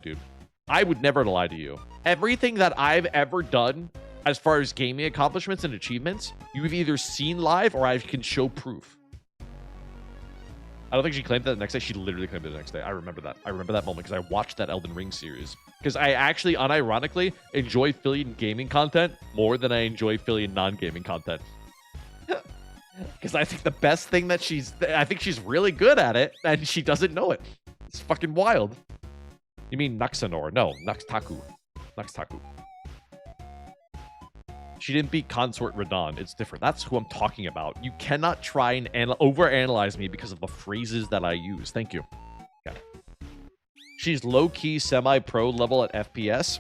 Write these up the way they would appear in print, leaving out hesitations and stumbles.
dude. I would never lie to you. Everything that I've ever done as far as gaming accomplishments and achievements, you've either seen live or I can show proof. I don't think she claimed that the next day. She literally claimed it the next day. I remember that. I remember that moment because I watched that Elden Ring series. Because I actually, unironically, enjoy filling gaming content more than I enjoy filling non-gaming content. Because I think the best thing that I think she's really good at it, and she doesn't know it. It's fucking wild. You mean Nuxanor? No, Nuxtaku. Nuxtaku. She didn't beat Consort Radon. It's different. That's who I'm talking about. You cannot try and overanalyze me because of the phrases that I use. Thank you. Okay. She's low-key semi-pro level at FPS.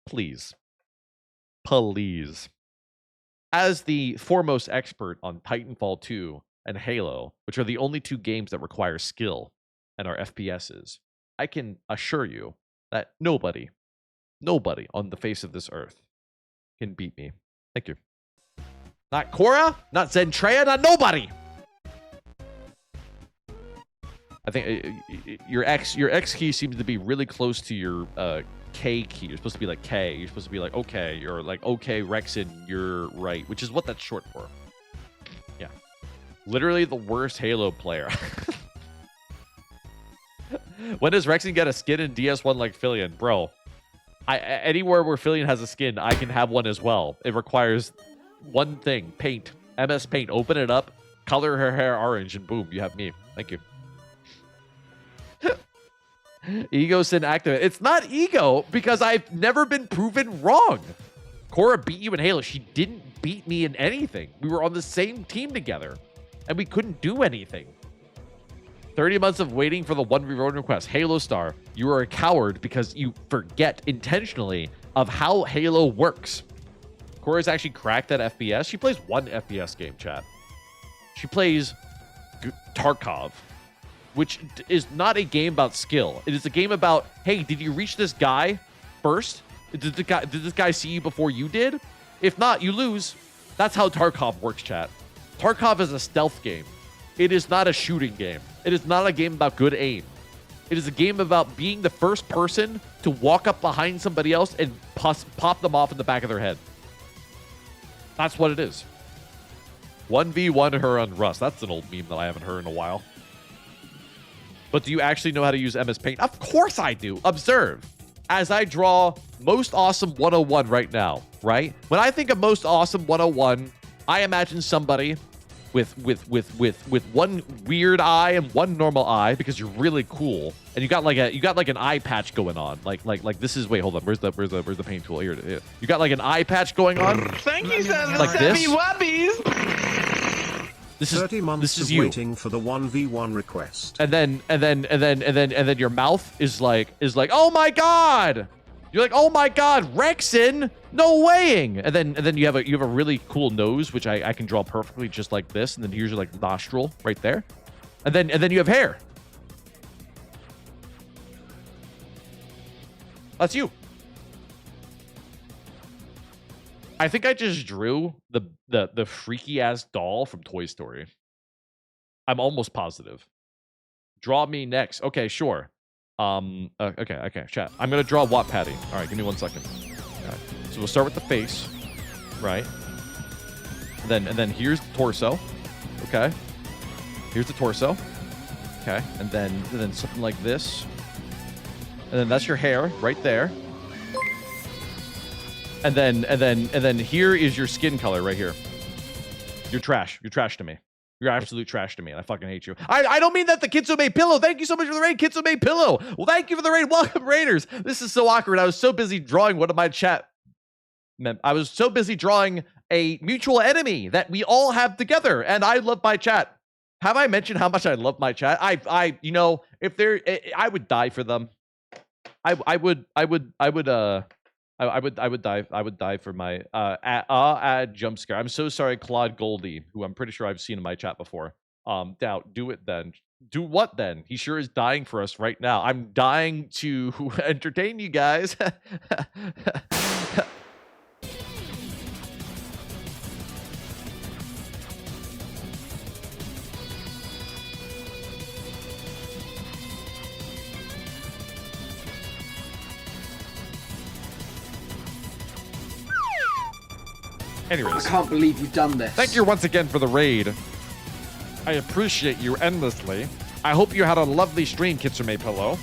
Please. Please. As the foremost expert on Titanfall 2 and Halo, which are the only two games that require skill and are FPSs, I can assure you that nobody on the face of this earth can beat me. Thank you. Not Korra, not Zentreya, not nobody. I think your X key seems to be really close to your K key. You're supposed to be like K. You're supposed to be like okay. You're like okay, Rexin. You're right, which is what that's short for. Yeah, literally the worst Halo player. When does Rexin get a skin in DS1 like Fillion, bro? Anywhere where Fillion has a skin, I can have one as well. It requires one thing: paint, MS Paint. Open it up, color her hair orange, and boom, you have me. Thank you. Ego sin activate. It's not ego because I've never been proven wrong. Korra beat you in Halo. She didn't beat me in anything. We were on the same team together, and we couldn't do anything. 30 months of waiting for the 1v1 request. Halo Star, you are a coward because you forget intentionally of how Halo works. Korra's actually cracked at FPS. She plays one FPS game, chat. She plays Tarkov, which is not a game about skill. It is a game about, hey, did you reach this guy first? Did this guy see you before you did? If not, you lose. That's how Tarkov works, chat. Tarkov is a stealth game. It is not a shooting game. It is not a game about good aim. It is a game about being the first person to walk up behind somebody else and pop them off in the back of their head. That's what it is. 1v1 her on Rust. That's an old meme that I haven't heard in a while. But do you actually know how to use MS Paint? Of course I do. Observe. As I draw Most Awesome 101 right now, right? When I think of Most Awesome 101, I imagine somebody with one weird eye and one normal eye because you're really cool, and you got like an eye patch going on. Like this is, wait, hold on. Where's the paint tool? Here. You got like an eye patch going on. Thank you, like this. This is you waiting for the 1v1 request. And then your mouth is like, oh my god. You're like, oh my god, Rexin, no weighing. And then you have a really cool nose, which I can draw perfectly just like this. And then here's your like nostril right there. And then you have hair. That's you. I think I just drew the freaky ass doll from Toy Story. I'm almost positive. Draw me next. Okay, sure. Okay, chat. I'm gonna draw Watt Patty. All right, give me 1 second. Okay. So we'll start with the face, right? And then here's the torso. Okay. Here's the torso. Okay, and then something like this. And then that's your hair right there. And then here is your skin color right here. You're trash. You're trash to me. You're absolute trash to me, and I fucking hate you. I don't mean that. The Kitsume Pillow. Thank you so much for the raid, Kitsume Pillow. Well, thank you for the raid. Welcome, Raiders. This is so awkward. I was so busy drawing one of my chat. I was so busy drawing a mutual enemy that we all have together, and I love my chat. Have I mentioned how much I love my chat? You know, if there, I would die for them. I would die for my jump scare. I'm so sorry, Claude Goldie, who I'm pretty sure I've seen in my chat before. Doubt, do it then. Do what then? He sure is dying for us right now. I'm dying to entertain you guys. Anyways. I can't believe you've done this. Thank you once again for the raid. I appreciate you endlessly. I hope you had a lovely stream, Kitsume Pillow.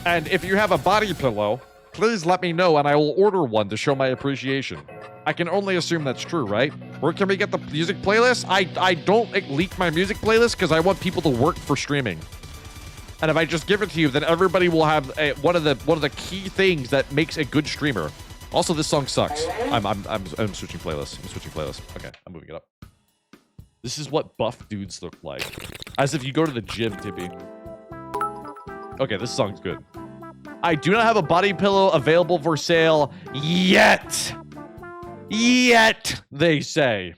And if you have a body pillow, please let me know and I will order one to show my appreciation. I can only assume that's true, right? Where can we get the music playlist? I don't leak my music playlist because I want people to work for streaming. And if I just give it to you, then everybody will have one of the key things that makes a good streamer. Also, this song sucks. I'm switching playlists. I'm switching playlists. Okay, I'm moving it up. This is what buff dudes look like. As if you go to the gym, Tippy. Okay, this song's good. I do not have a body pillow available for sale yet. Yet, they say.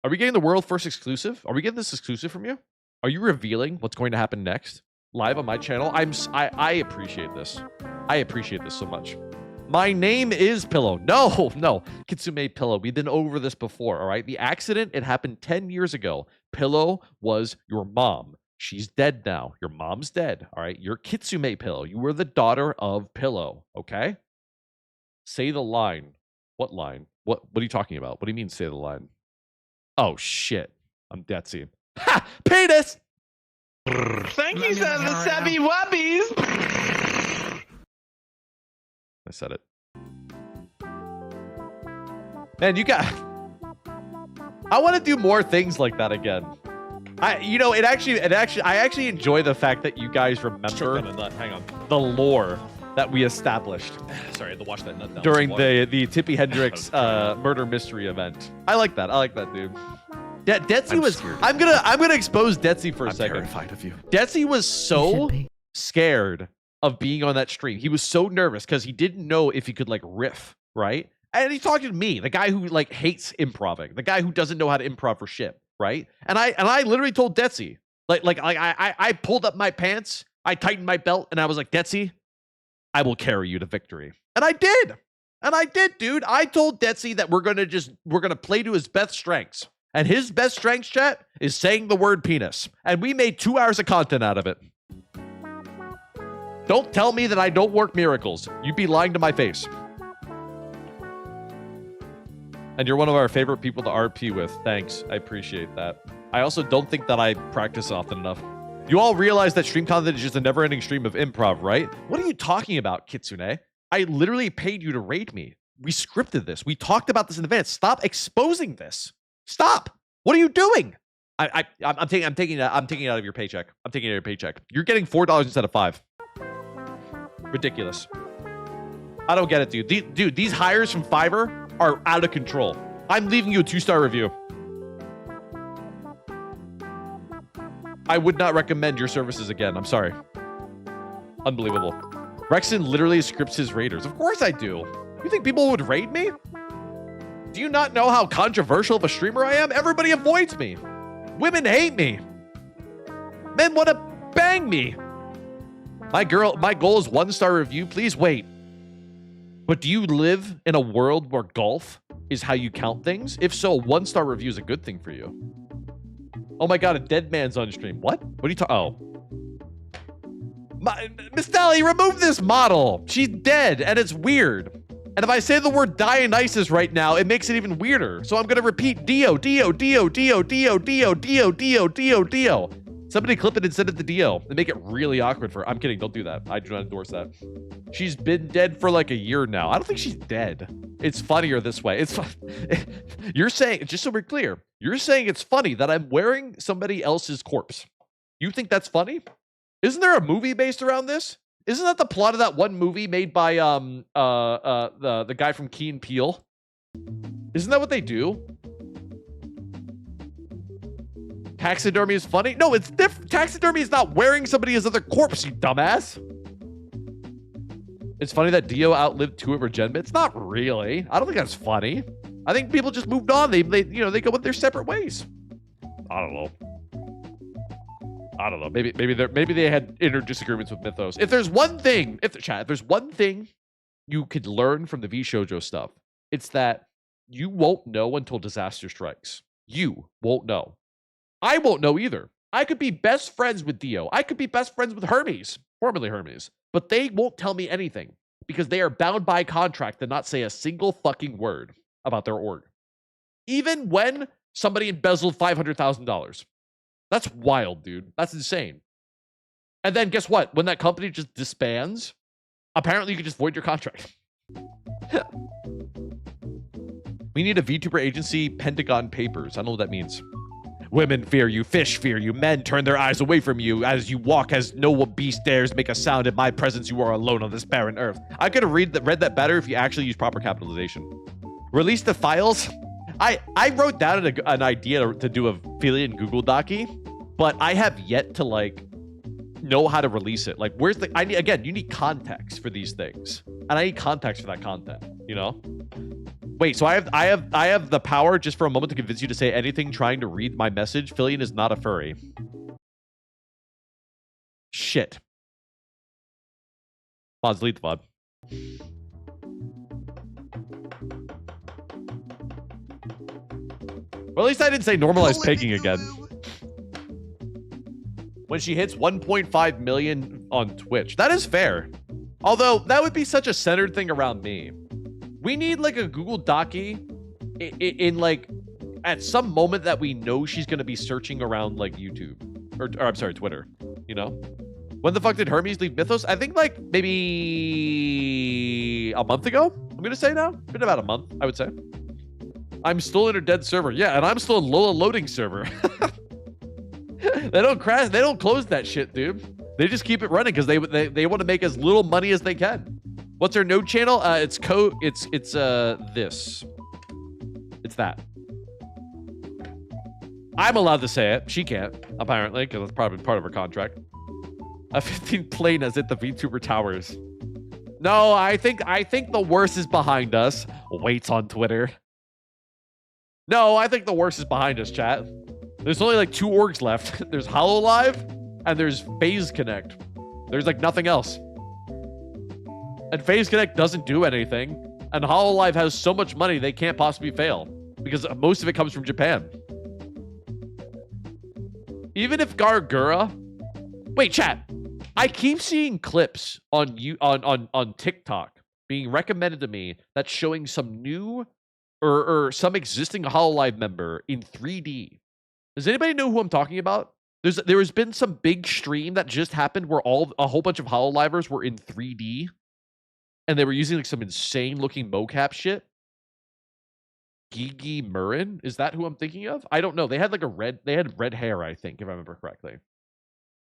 Are we getting the world first exclusive? Are we getting this exclusive from you? Are you revealing what's going to happen next? Live on my channel? I appreciate this. I appreciate this so much. My name is Pillow. No. Kitsume Pillow. We've been over this before, all right? The accident, it happened 10 years ago. Pillow was your mom. She's dead now. Your mom's dead, all right? You're Kitsume Pillow. You were the daughter of Pillow, okay? Say the line. What line? What are you talking about? What do you mean say the line? Oh, shit. I'm Detsy. Ha! Penis! Thank you, sir, the Sabby Wubbies! I said it. Man, you got... I want to do more things like that again. I actually enjoy the fact that you guys remember Hang on. the lore that we established. Sorry, I had to wash that nut down. During the Tippy Hendrix murder mystery event. I like that. I like that, dude. Detsy was... I'm gonna expose Detsy for a second. I'm terrified of you. Detsy was so scared of being on that stream. He was so nervous because he didn't know if he could like riff, right? And he's talking to me, the guy who like hates improving, the guy who doesn't know how to improv for shit, right? And I literally told Detsy, I pulled up my pants, I tightened my belt, and I was like, Detsy, I will carry you to victory. And I did. And I did, dude. I told Detsy that we're gonna play to his best strengths. And his best strengths, chat, is saying the word penis. And we made 2 hours of content out of it. Don't tell me that I don't work miracles. You'd be lying to my face. And you're one of our favorite people to RP with. Thanks. I appreciate that. I also don't think that I practice often enough. You all realize that stream content is just a never-ending stream of improv, right? What are you talking about, Kitsune? I literally paid you to raid me. We scripted this. We talked about this in advance. Stop exposing this. Stop. What are you doing? I'm taking it out of your paycheck. I'm taking it out of your paycheck. You're getting $4 instead of $5. Ridiculous. I don't get it, dude. Dude, these hires from Fiverr are out of control. I'm leaving you a 2-star review. I would not recommend your services again. I'm sorry. Unbelievable. Rexon literally scripts his raiders. Of course I do. You think people would raid me? Do you not know how controversial of a streamer I am? Everybody avoids me. Women hate me. Men want to bang me. My goal is 1-star review. Please wait. But do you live in a world where golf is how you count things? If so, 1-star review is a good thing for you. Oh my god, a dead man's on stream. What? What are you talking? Oh. Miss Dally, remove this model. She's dead, and it's weird. And if I say the word Dionysus right now, it makes it even weirder. So I'm going to repeat Dio, Dio, Dio, Dio, Dio, Dio, Dio, Dio, Dio, Dio. Somebody clip it and send it to Dio and make it really awkward for her. I'm kidding. Don't do that. I do not endorse that. She's been dead for like a year now. I don't think she's dead. It's funnier this way. It's fun. You're saying, just so we're clear, you're saying it's funny that I'm wearing somebody else's corpse. You think that's funny? Isn't there a movie based around this? Isn't that the plot of that one movie made by the guy from Key and Peele? Isn't that what they do? Taxidermy is funny? No, it's different. Taxidermy is not wearing somebody else's other corpse, you dumbass. It's funny that Dio outlived 2 of her gen bits. Not really. I don't think that's funny. I think people just moved on. They go with their separate ways. I don't know. Maybe they had inner disagreements with Mythos. If there's one thing, if there's one thing you could learn from the V Shoujo stuff, it's that you won't know until disaster strikes. You won't know. I won't know either. I could be best friends with Dio. I could be best friends with Hermes, formerly Hermes, but they won't tell me anything because they are bound by contract to not say a single fucking word. about their org. Even when somebody embezzled $500,000. That's wild, dude. That's insane. And then guess what? When that company just disbands, apparently you can just void your contract. We need a VTuber agency, Pentagon Papers. I don't know what that means. Women fear you, fish fear you, men turn their eyes away from you as you walk, as no beast dares make a sound in my presence. You are alone on this barren earth. I could have read that better if you actually use proper capitalization. Release the files. I wrote down an idea to do a Philian Google Docy, but I have yet to like know how to release it. Like, where's the? You need context for these things, and I need context for that content. You know. Wait, so I have the power just for a moment to convince you to say anything trying to read my message. Philian is not a furry. Shit. Pause, delete the VOD. Well, at least I didn't say normalize pegging again. When she hits 1.5 million on Twitch. That is fair. Although, that would be such a centered thing around me. We need like a Google Docy in like at some moment that we know she's going to be searching around like YouTube or I'm sorry, Twitter, you know? When the fuck did Hermes leave Mythos? I think like maybe a month ago. I'm going to say now. Been about a month, I would say. I'm still in a dead server. Yeah, and I'm still in Lola loading server. They don't crash. They don't close that shit, dude. They just keep it running because they want to make as little money as they can. What's her node channel? It's this. It's that. I'm allowed to say it. She can't, apparently, because it's probably part of her contract. A 15 plane has hit the VTuber towers. No, I think the worst is behind us. Waits on Twitter. No, I think the worst is behind us, chat. There's only like 2 orgs left. There's HoloLive and there's FaZe Connect. There's like nothing else. And FaZe Connect doesn't do anything. And HoloLive has so much money they can't possibly fail. Because most of it comes from Japan. Even if Gargura... Wait, chat. I keep seeing clips on TikTok being recommended to me that's showing some new or some existing HoloLive member in 3D. Does anybody know who I'm talking about? There has been some big stream that just happened where a whole bunch of HoloLivers were in 3D. And they were using like some insane looking mocap shit. Gigi Murin? Is that who I'm thinking of? I don't know. They had like red hair, I think, if I remember correctly.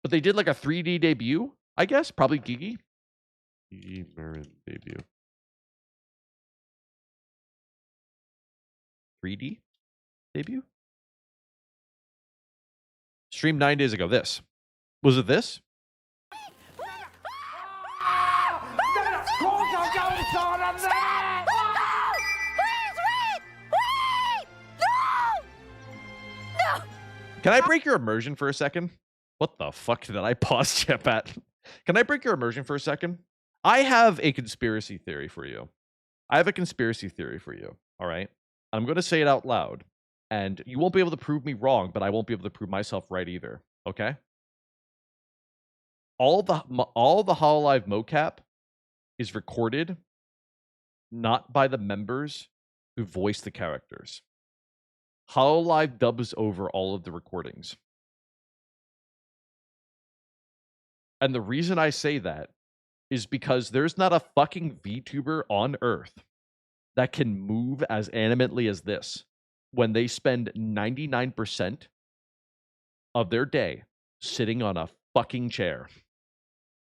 But they did like a 3D debut, I guess. Probably Gigi. Gigi Murin debut. 3D debut? Streamed 9 days ago. This. Was it this? Can I break your immersion for a second? What the fuck did I pause chat at? Can I break your immersion for a second? I have a conspiracy theory for you. All right? I'm going to say it out loud. And you won't be able to prove me wrong, but I won't be able to prove myself right either. Okay? All the HoloLive mocap is recorded not by the members who voice the characters. HoloLive dubs over all of the recordings. And the reason I say that is because there's not a fucking VTuber on Earth that can move as animately as this when they spend 99% of their day sitting on a fucking chair.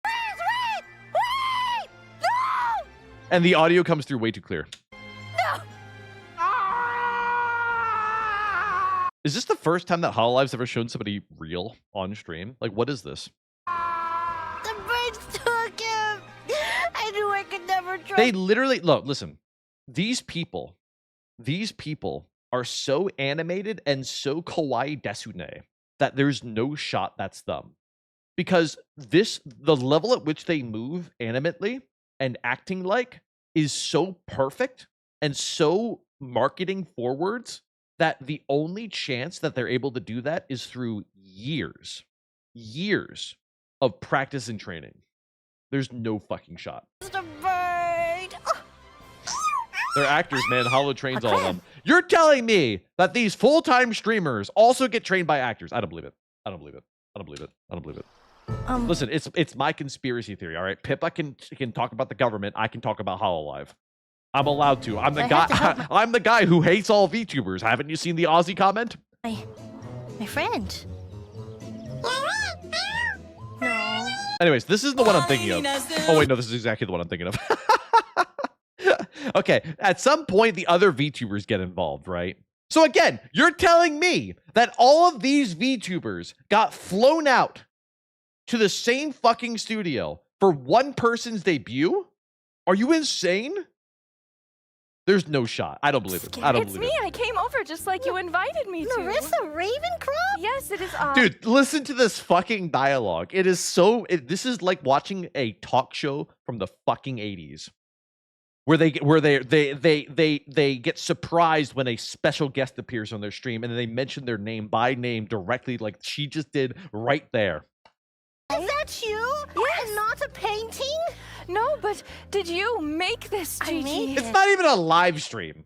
Wait! No! And the audio comes through way too clear. No! Is this the first time that HoloLive's ever shown somebody real on stream? Like, what is this? The birds took him! I knew I could never trust. They literally, look, listen. These people are so animated and so kawaii desune that there's no shot that's them. Because the level at which they move animately and acting like is so perfect and so marketing forwards that the only chance that they're able to do that is through years of practice and training. There's no fucking shot. Just a bird. They're actors, man. Hollow trains all of them. You're telling me that these full-time streamers also get trained by actors? I don't believe it. I don't believe it. I don't believe it. I don't believe it. Listen, it's my conspiracy theory. All right, Pippa can talk about the government. I can talk about Hololive. I'm allowed to. I'm the guy. I'm the guy who hates all VTubers. Haven't you seen the Aussie comment? My friend. No. Anyways, this is the one I'm thinking of. Oh wait, no, this is exactly the one I'm thinking of. Okay, at some point the other VTubers get involved, right? So again, you're telling me that all of these VTubers got flown out to the same fucking studio for one person's debut? Are you insane? There's no shot. I don't believe it. I don't believe it. It's me. I came over just like you invited me to. Marissa Ravencroft? Yes, it is. Dude, listen to this fucking dialogue. It is so. This is like watching a talk show from the fucking 80s, where they get surprised when a special guest appears on their stream, and then they mention their name by name directly, like she just did right there. Is that you? Yes. And not a painting? No, but did you make this, Gigi? I made It's not even a live stream.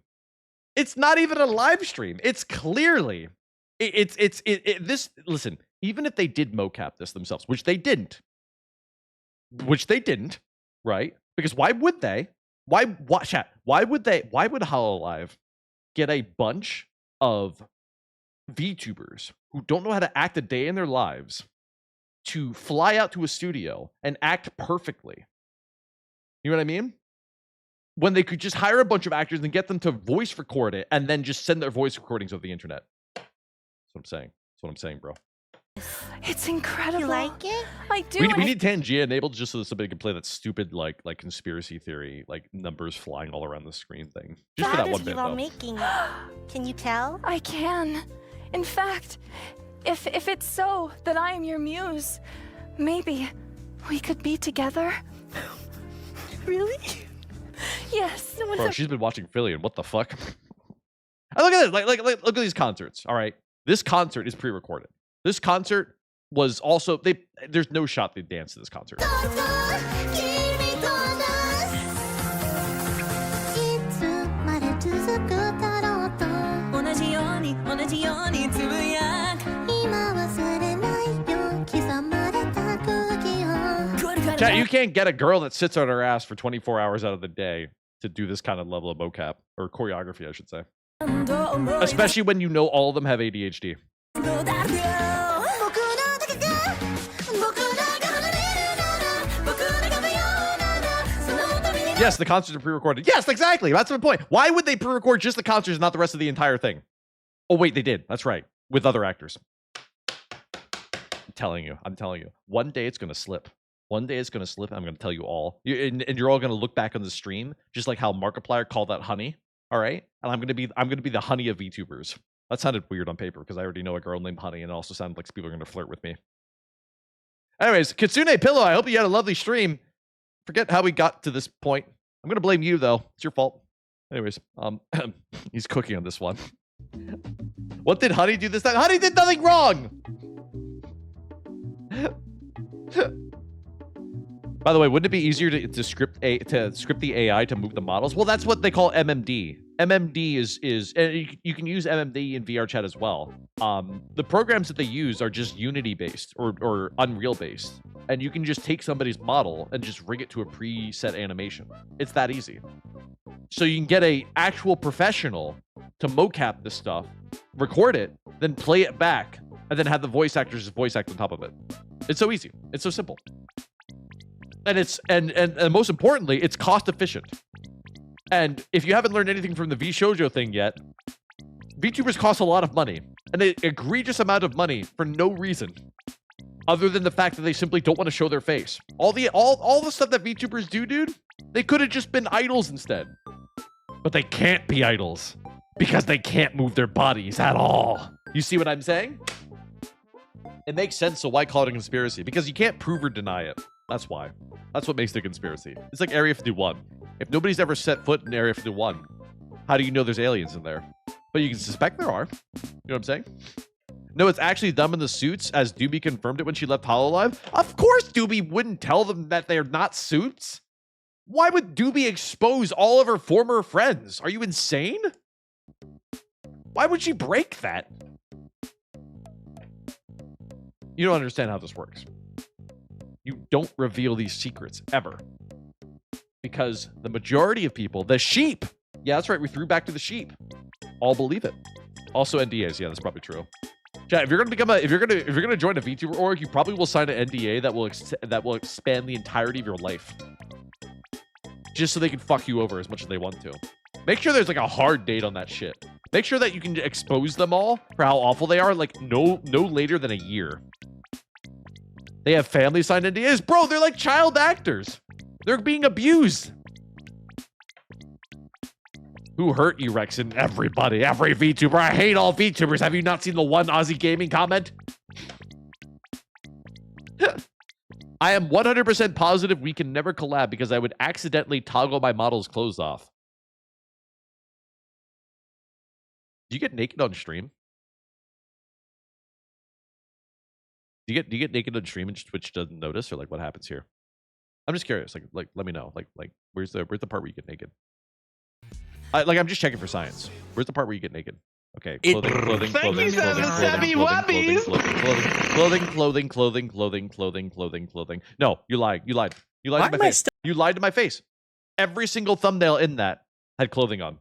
It's not even a live stream. It's clearly this. Listen, even if they did mocap this themselves, which they didn't, right? Because why would they? Why would they? Why would Hololive get a bunch of VTubers who don't know how to act a day in their lives to fly out to a studio and act perfectly? You know what I mean? When they could just hire a bunch of actors and get them to voice record it and then just send their voice recordings over the internet. That's what I'm saying. That's what I'm saying, bro. It's incredible. You like it? I do. We need Tangia enabled just so that somebody can play that stupid like conspiracy theory, like numbers flying all around the screen thing. Just for that one bit, you are though. making it. Can you tell? I can. In fact, if it's so that I am your muse, maybe we could be together. Really? Yes. Bro, she's been watching Philly, and what the fuck? And look at this. Like, look at these concerts. All right, this concert is pre-recorded. This concert was also there's no shot they danced to this concert. Chat, you can't get a girl that sits on her ass for 24 hours out of the day to do this kind of level of mocap or choreography, I should say. Especially when you know all of them have ADHD. Yes, the concerts are pre-recorded. Yes, exactly. That's my point. Why would they pre-record just the concerts, not the rest of the entire thing? Oh, wait, they did. That's right. With other actors. I'm telling you. One day it's going to slip. One day it's going to slip. I'm going to tell you all. And you're all going to look back on the stream, just like how Markiplier called that honey. All right? And I'm going to be the honey of VTubers. That sounded weird on paper because I already know a girl named Honey, and it also sounded like people are going to flirt with me. Anyways, Kitsune Pillow, I hope you had a lovely stream. Forget how we got to this point. I'm going to blame you, though. It's your fault. Anyways, he's cooking on this one. What did Honey do this time? Honey did nothing wrong! By the way, wouldn't it be easier to script the AI to move the models? Well, that's what they call MMD. MMD is and you can use MMD in VR chat as well. The programs that they use are just Unity based or Unreal based, and you can just take somebody's model and just rig it to a preset animation. It's that easy. So you can get a actual professional to mocap this stuff, record it, then play it back, and then have the voice actors just voice act on top of it. It's so easy. It's so simple. And it's and most importantly, it's cost efficient. And if you haven't learned anything from the VShojo thing yet, VTubers cost a lot of money, an egregious amount of money for no reason, other than the fact that they simply don't want to show their face. All the stuff that VTubers do, dude, they could have just been idols instead, but they can't be idols because they can't move their bodies at all. You see what I'm saying? It makes sense. So why call it a conspiracy? Because you can't prove or deny it. That's why. That's what makes it a conspiracy. It's like Area 51. If nobody's ever set foot in Area 51, how do you know there's aliens in there? But you can suspect there are. You know what I'm saying? No, it's actually them in the suits, as Doobie confirmed it when she left Hololive. Of course Doobie wouldn't tell them that they're not suits. Why would Doobie expose all of her former friends? Are you insane? Why would she break that? You don't understand how this works. You don't reveal these secrets ever. Because the majority of people, the sheep, yeah, that's right, we threw back to the sheep, all believe it. Also NDAs, yeah, that's probably true. Chat, if you're gonna join a VTuber org, you probably will sign an NDA that will expand the entirety of your life. Just so they can fuck you over as much as they want to. Make sure there's like a hard date on that shit. Make sure that you can expose them all for how awful they are, like no later than a year. They have family signed NDAs. Bro, they're like child actors. They're being abused. Who hurt you, Rexon? Everybody, every VTuber. I hate all VTubers. Have you not seen the one Aussie Gaming comment? I am 100% positive we can never collab because I would accidentally toggle my model's clothes off. Do you get naked on stream? Do you get naked on stream and Twitch doesn't notice, or like what happens here? I'm just curious. Like let me know. Like where's the part where you get naked? I'm just checking for science. Where's the part where you get naked? Okay. Clothing. Thank you, Savvy Wubbies. Clothing. No, you lied. You lied to my face. You lied to my face. Every single thumbnail in that had clothing on.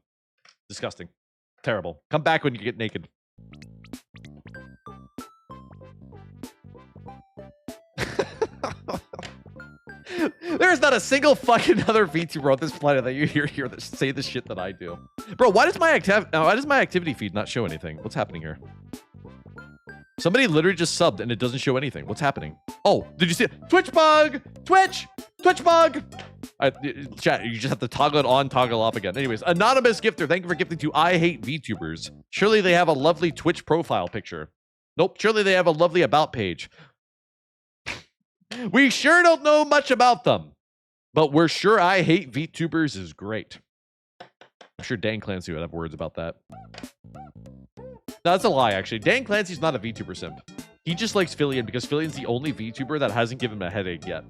Disgusting. Terrible. Come back when you get naked. There's not a single fucking other VTuber on this planet that you hear here that say the shit that I do. Bro, why does my activity feed not show anything? What's happening here? Somebody literally just subbed and it doesn't show anything. What's happening? Oh, did you see it? Twitch bug! Twitch bug! Chat, you just have to toggle it on, toggle off again. Anyways, anonymous gifter, thank you for gifting to I Hate VTubers. Surely they have a lovely Twitch profile picture. Nope, surely they have a lovely about page. We sure don't know much about them, but we're sure I Hate VTubers is great. I'm sure Dan Clancy would have words about that. No, that's a lie, actually. Dan Clancy's not a VTuber simp. He just likes Fillion because Fillion's the only VTuber that hasn't given him a headache yet.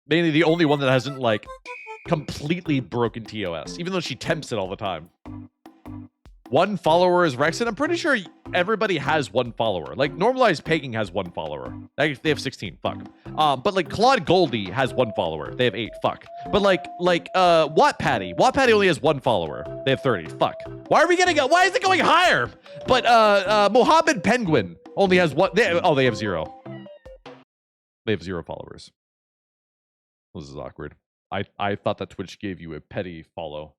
Mainly the only one that hasn't, like, completely broken TOS, even though she tempts it all the time. One follower is Rexon. I'm pretty sure everybody has one follower. Like, Normalized Pegging has one follower. They have 16. Fuck. But like Claude Goldie has one follower. They have 8. Fuck. But like Watt Patty only has one follower. They have 30. Fuck. Why are we getting? Why is it going higher? But Mohammed Penguin only has one. They have 0. They have 0 followers. This is awkward. I thought that Twitch gave you a petty follow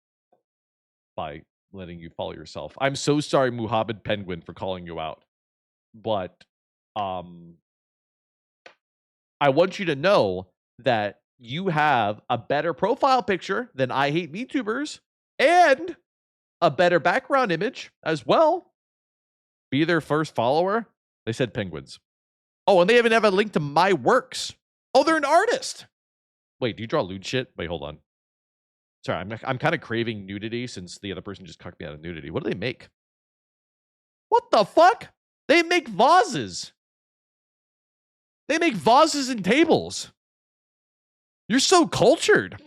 by letting you follow yourself. I'm so sorry, Muhammad Penguin, for calling you out. But I want you to know that you have a better profile picture than I Hate VTubers and a better background image as well. Be their first follower. They said penguins. Oh, and they even have a link to my works. Oh, they're an artist. Wait, do you draw lewd shit? Wait, hold on. Sorry, I'm kind of craving nudity since the other person just cucked me out of nudity. What do they make? What the fuck? They make vases. They make vases and tables. You're so cultured.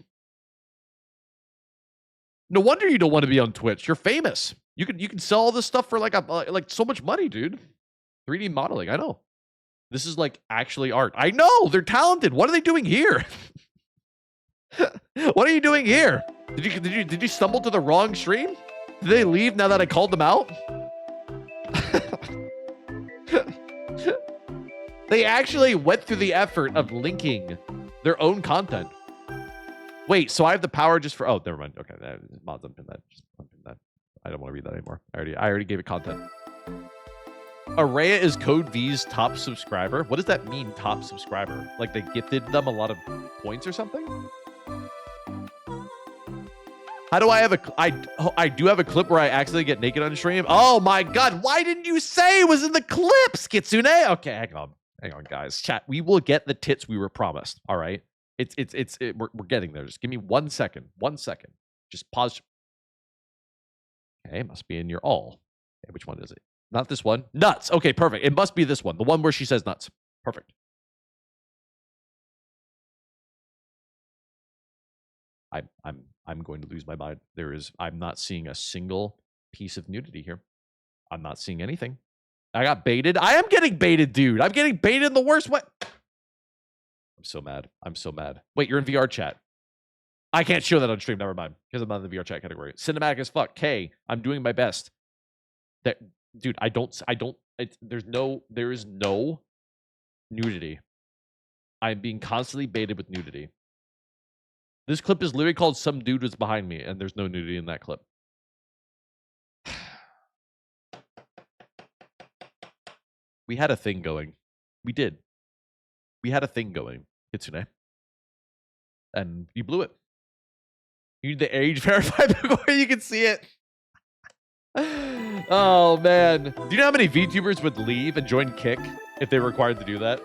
No wonder you don't want to be on Twitch. You're famous. You can sell all this stuff for like so much money, dude. 3D modeling. I know. This is like actually art. I know. They're talented. What are they doing here? What are you doing here? Did you stumble to the wrong stream? Did they leave now that I called them out? They actually went through the effort of linking their own content. Wait, so I have the power just for... Oh, never mind. Okay, mods unpin that. Just unpin that. I don't want to read that anymore. I already gave it content. Araya is Code V's top subscriber. What does that mean, top subscriber? Like they gifted them a lot of points or something? How do I have I do have a clip where I accidentally get naked on stream. Oh my god, why didn't you say it was in the clips, Kitsune? Okay, hang on, guys. Chat, we will get the tits we were promised. All right, we're getting there. Just give me 1 second. 1 second. Just pause. Okay, it must be in your all. Okay, which one is it? Not this one. Nuts. Okay, perfect. It must be this one. The one where she says nuts. Perfect. I'm going to lose my mind. I'm not seeing a single piece of nudity here. I'm not seeing anything. I got baited. I am getting baited, dude. I'm getting baited in the worst way. I'm so mad. I'm so mad. Wait, you're in VR chat. I can't show that on stream. Never mind, because I'm not in the VR chat category. Cinematic as fuck. K, I'm doing my best. That, dude. I don't. There is no nudity. I'm being constantly baited with nudity. This clip is literally called "Some Dude Was Behind Me," and there's no nudity in that clip. We had a thing going. We did. We had a thing going, Kitsune. And you blew it. You need the age verified before you can see it. Oh, man. Do you know how many VTubers would leave and join Kick if they were required to do that?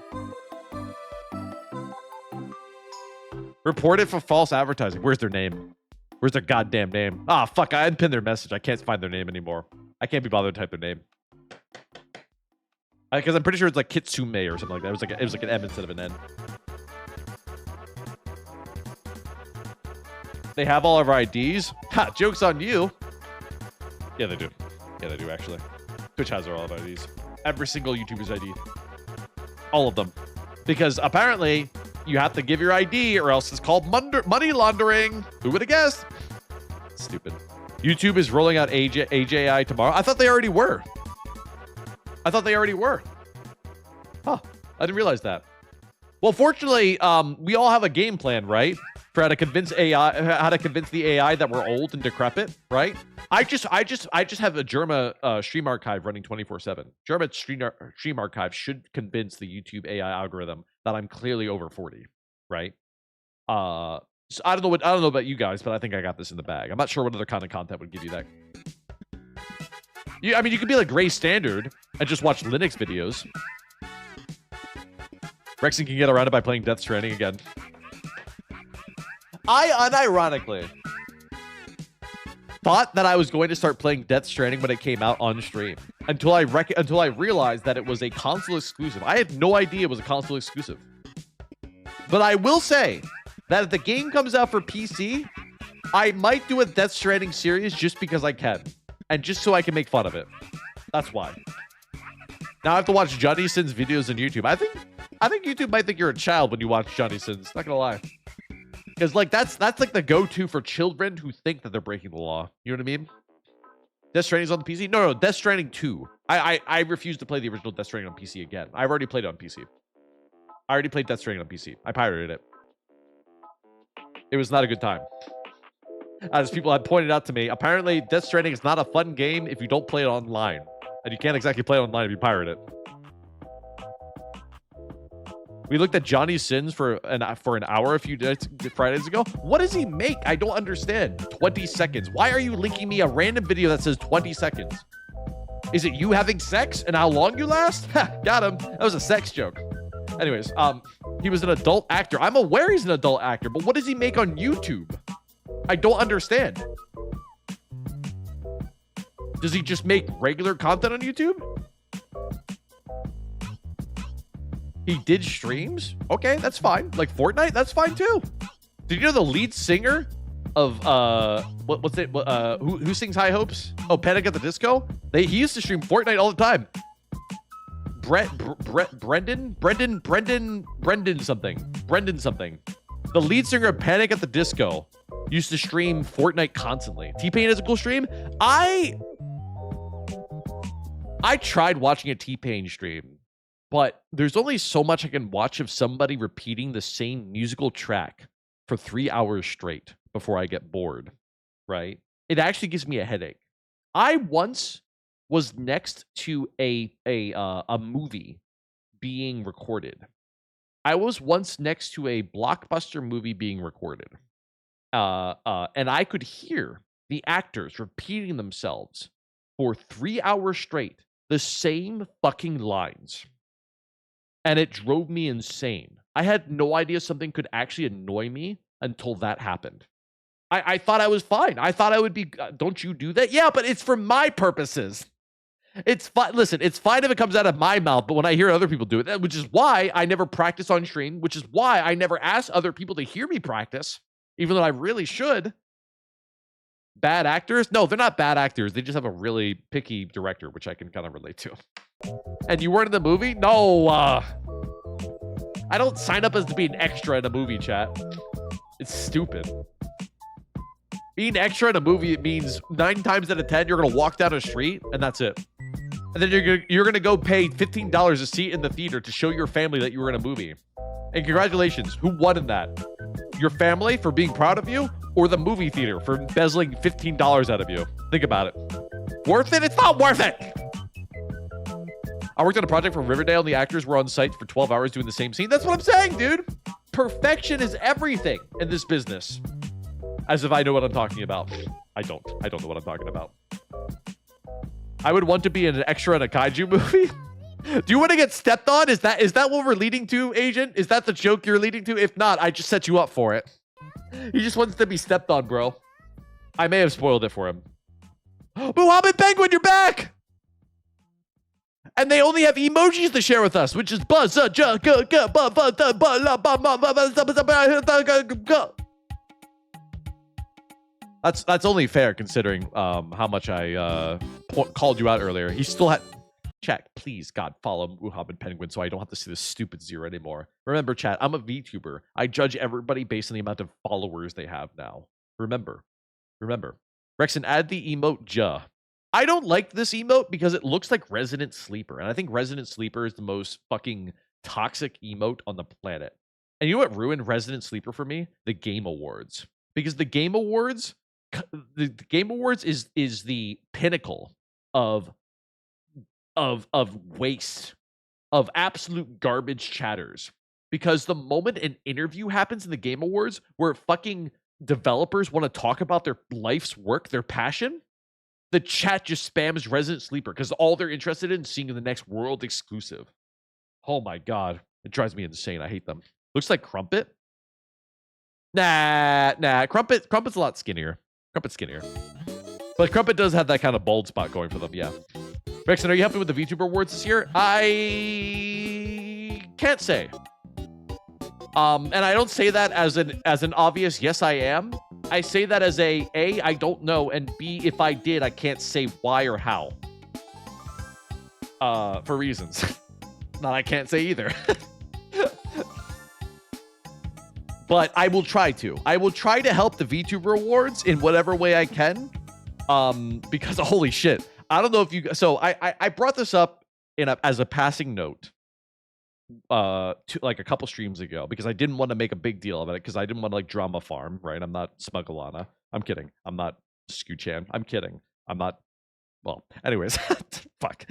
Report it for false advertising. Where's their name? Where's their goddamn name? Ah, fuck. I unpinned their message. I can't find their name anymore. I can't be bothered to type their name. Because I'm pretty sure it's like Kitsume or something like that. It was like an M instead of an N. They have all of our IDs. Ha! Joke's on you. Yeah, they do. Yeah, they do actually. Twitch has all of our IDs. Every single YouTuber's ID. All of them. Because apparently you have to give your ID or else it's called money laundering. Who would have guessed? Stupid. YouTube is rolling out AJI tomorrow. I thought they already were. Huh. I didn't realize that. Well, fortunately, we all have a game plan, right? For how to convince the AI that we're old and decrepit, right? I just have a Germa stream archive running 24/7. Germa stream archive should convince the YouTube AI algorithm that I'm clearly over 40, right? So I don't know about you guys, but I think I got this in the bag. I'm not sure what other kind of content would give you that. I mean, you could be like Gray Standard and just watch Linux videos. Rexon can get around it by playing Death Stranding again. I unironically thought that I was going to start playing Death Stranding when it came out on stream until I realized that it was a console exclusive. I had no idea it was a console exclusive. But I will say that if the game comes out for PC, I might do a Death Stranding series just because I can. And just so I can make fun of it. That's why. Now I have to watch Johnny Sins videos on YouTube. I think YouTube might think you're a child when you watch Johnny Sins. Not gonna lie. Because like that's like the go-to for children who think that they're breaking the law. You know what I mean? Death Stranding's on the PC? No, Death Stranding 2. I refuse to play the original Death Stranding on PC again. I've already played it on PC. I already played Death Stranding on PC. I pirated it. It was not a good time. As people had pointed out to me, apparently Death Stranding is not a fun game if you don't play it online. And you can't exactly play it online if you pirate it. We looked at Johnny Sins for an hour a few Fridays ago. What does he make? I don't understand. 20 seconds. Why are you linking me a random video that says 20 seconds? Is it you having sex and how long you last? Ha, got him. That was a sex joke. Anyways, he was an adult actor. I'm aware he's an adult actor, but what does he make on YouTube? I don't understand. Does he just make regular content on YouTube? He did streams? Okay, that's fine. Like Fortnite, that's fine too. Did you know the lead singer of who sings High Hopes? Oh, Panic at the Disco? He used to stream Fortnite all the time. Brendan something. The lead singer of Panic at the Disco used to stream Fortnite constantly. T-Pain has a cool stream. I tried watching a T-Pain stream, but there's only so much I can watch of somebody repeating the same musical track for 3 hours straight before I get bored, right? It actually gives me a headache. I once was next to a movie being recorded. I was once next to a blockbuster movie being recorded. And I could hear the actors repeating themselves for 3 hours straight, the same fucking lines. And it drove me insane. I had no idea something could actually annoy me until that happened. I thought I was fine. I thought I would be, don't you do that? Yeah, but it's for my purposes. It's fine. Listen, it's fine if it comes out of my mouth, but when I hear other people do it, which is why I never practice on stream, which is why I never ask other people to hear me practice. even though I really should. Bad actors? No, they're not bad actors. They just have a really picky director, which I can kind of relate to. And you weren't in the movie? No. I don't sign up as to be an extra in a movie, chat. It's stupid. Being extra in a movie, it means 9 times out of 10, you're going to walk down a street, and that's it. And then you're going to go pay $15 a seat in the theater to show your family that you were in a movie. And congratulations. Who won in that? Your family for being proud of you, or the movie theater for embezzling $15 out of you? Think about it. Worth it? It's not worth it. I worked on a project for Riverdale, and the actors were on site for 12 hours doing the same scene. That's what I'm saying, dude. Perfection is everything in this business. As if I know what I'm talking about. I don't know what I'm talking about. I would want to be an extra in a kaiju movie. Do you want to get stepped on? Is that what we're leading to, Agent? Is that the joke you're leading to? If not, I just set you up for it. He just wants to be stepped on, bro. I may have spoiled it for him. Muhammad Penguin, you're back! And they only have emojis to share with us, which is buzz. That's only fair considering how much I called you out earlier. He still had... Chat, please, God, follow Muhammad Penguin so I don't have to see this stupid 0 anymore. Remember, chat, I'm a VTuber. I judge everybody based on the amount of followers they have now. Remember. Rexon, add the emote Ja. I don't like this emote because it looks like Resident Sleeper. And I think Resident Sleeper is the most fucking toxic emote on the planet. And you know what ruined Resident Sleeper for me? The Game Awards. Because the Game Awards... The Game Awards is the pinnacle of waste, of absolute garbage chatters. Because the moment an interview happens in the Game Awards where fucking developers want to talk about their life's work, their passion, the chat just spams Resident Sleeper because all they're interested in is seeing the next world exclusive. Oh my god. It drives me insane. I hate them. Looks like Crumpet. Nah. Crumpet's a lot skinnier. Crumpet's skinnier. But Crumpet does have that kind of bald spot going for them, yeah. Rexon, are you happy with the VTuber Awards this year? I can't say. And I don't say that as an obvious yes, I am. I say that as A, I don't know, and B, if I did, I can't say why or how. For reasons. That I can't say either. But I will try to. I will try to help the VTuber Awards in whatever way I can. Because holy shit. I don't know if you... So I brought this up as a passing note to like a couple streams ago because I didn't want to make a big deal of it because I didn't want to like drama farm, right? I'm not Smugglana. I'm kidding. I'm not Scooch-chan. I'm kidding. I'm not... Well, anyways. Fuck.